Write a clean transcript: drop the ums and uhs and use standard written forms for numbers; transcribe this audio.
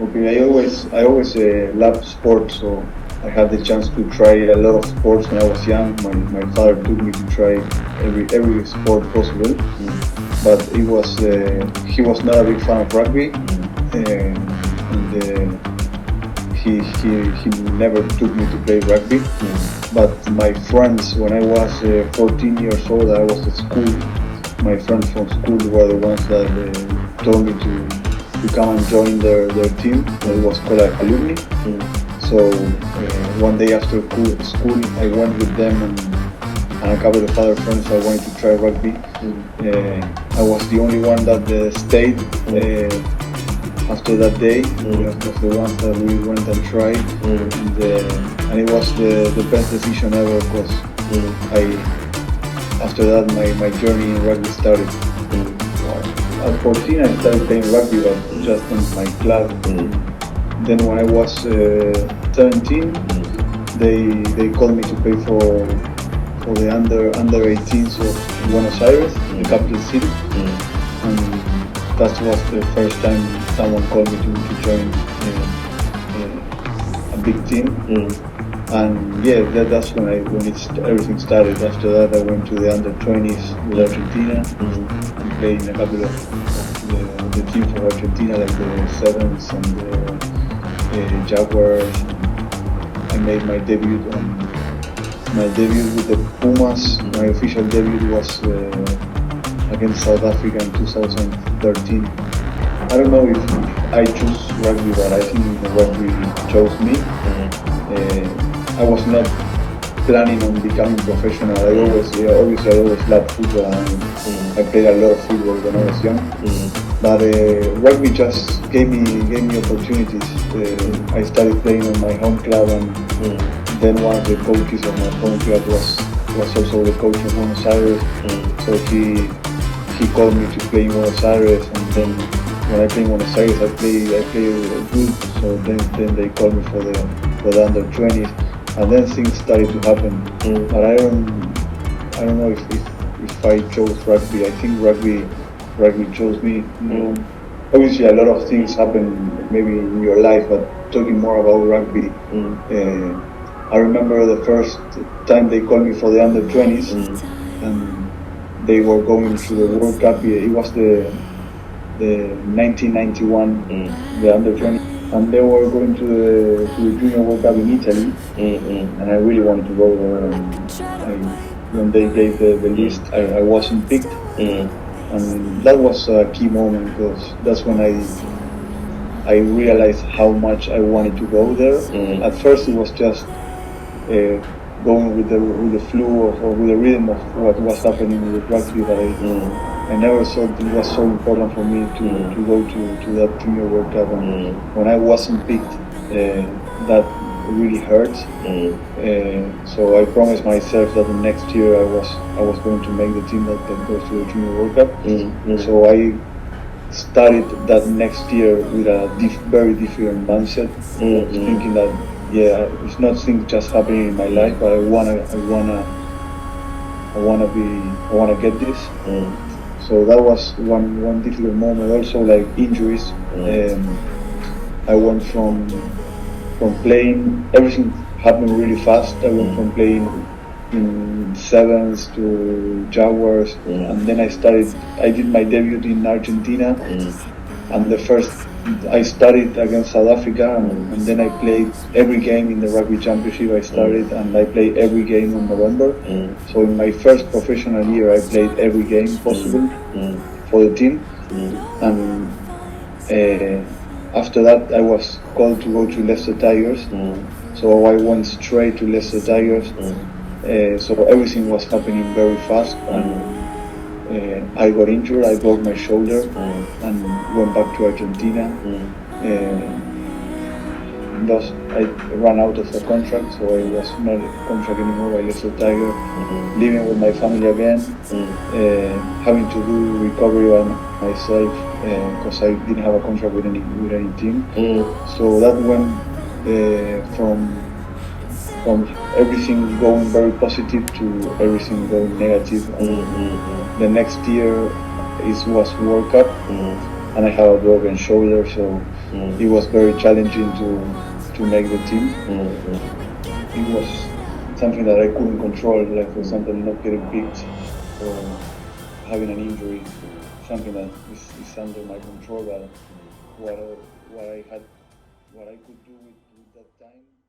Okay, I always loved sports, so I had the chance to try a lot of sports when I was young. My father took me to try every sport possible, but he was not a big fan of rugby, and he never took me to play rugby. But my friends, when I was 14 years old, I was at school. My friends from school were the ones that told me to come and join their team. It was called alumni. So one day after school, I went with them and a couple of other friends. I wanted to try rugby. I was the only one that stayed after that day. It was the ones that we went and tried, and it was the best decision ever because after that my journey in rugby started. At 14 I started playing rugby, but just in my club. Then when I was 17, they called me to play for the under 18s of Buenos Aires, the capital city, and that was the first time someone called me to join a big team. And yeah, that's when everything started. After that, I went to the under 20s with Argentina and played in a couple of the teams of Argentina, like the Sevens and the Jaguars. I made my debut with the Pumas. My official debut was against South Africa in 2013. I don't know if I chose rugby, but I think rugby chose me. I was not planning on becoming professional. I always loved football, and I played a lot of football when I was young. But rugby just gave me opportunities. I started playing on my home club, and then one of the coaches of my home club was also the coach of Buenos Aires. So he called me to play in Buenos Aires, and then when I play in Buenos Aires, I play good. So then they called me for the under 20s, and then things started to happen. But I don't know if I chose rugby. I think rugby chose me. Obviously a lot of things happen maybe in your life, but talking more about rugby, I remember the first time they called me for the under 20s, and they were going to the World Cup. It was the 1991, the under 20, and they were going to the Junior World Cup in Italy, and I really wanted to go there. And when they gave the list, I wasn't picked, and that was a key moment because that's when I realized how much I wanted to go there. At first, it was just going with the flow or with the rhythm of what was happening with rugby, but I never thought it was so important for me to go to that Junior World Cup. And when I wasn't picked, that really hurt. So I promised myself that the next year I was going to make the team that goes to the Junior World Cup. So I started that next year with a very different mindset, thinking that it's not things just happening in my life, but I wanna get this. So that was one difficult moment. Also, like injuries. I went from playing. Everything happened really fast. I went from playing in Sevens to Jaguars, and then I did my debut in Argentina, and I started against South Africa, and then I played every game in the Rugby Championship. I started and I played every game in November. So in my first professional year, I played every game possible for the team. And after that, I was called to go to Leicester Tigers. So I went straight to Leicester Tigers. So everything was happening very fast. And I got injured, I broke my shoulder and went back to Argentina. I ran out of the contract, so I was not a contract anymore. I left the Tiger, living with my family again, having to do recovery by myself because I didn't have a contract with any team. So that went from everything going very positive to everything going negative. The next year was World Cup, and I have a broken shoulder, so it was very challenging to make the team. It was something that I couldn't control, like for example not getting picked or having an injury, something that is under my control. But what I could do with that time.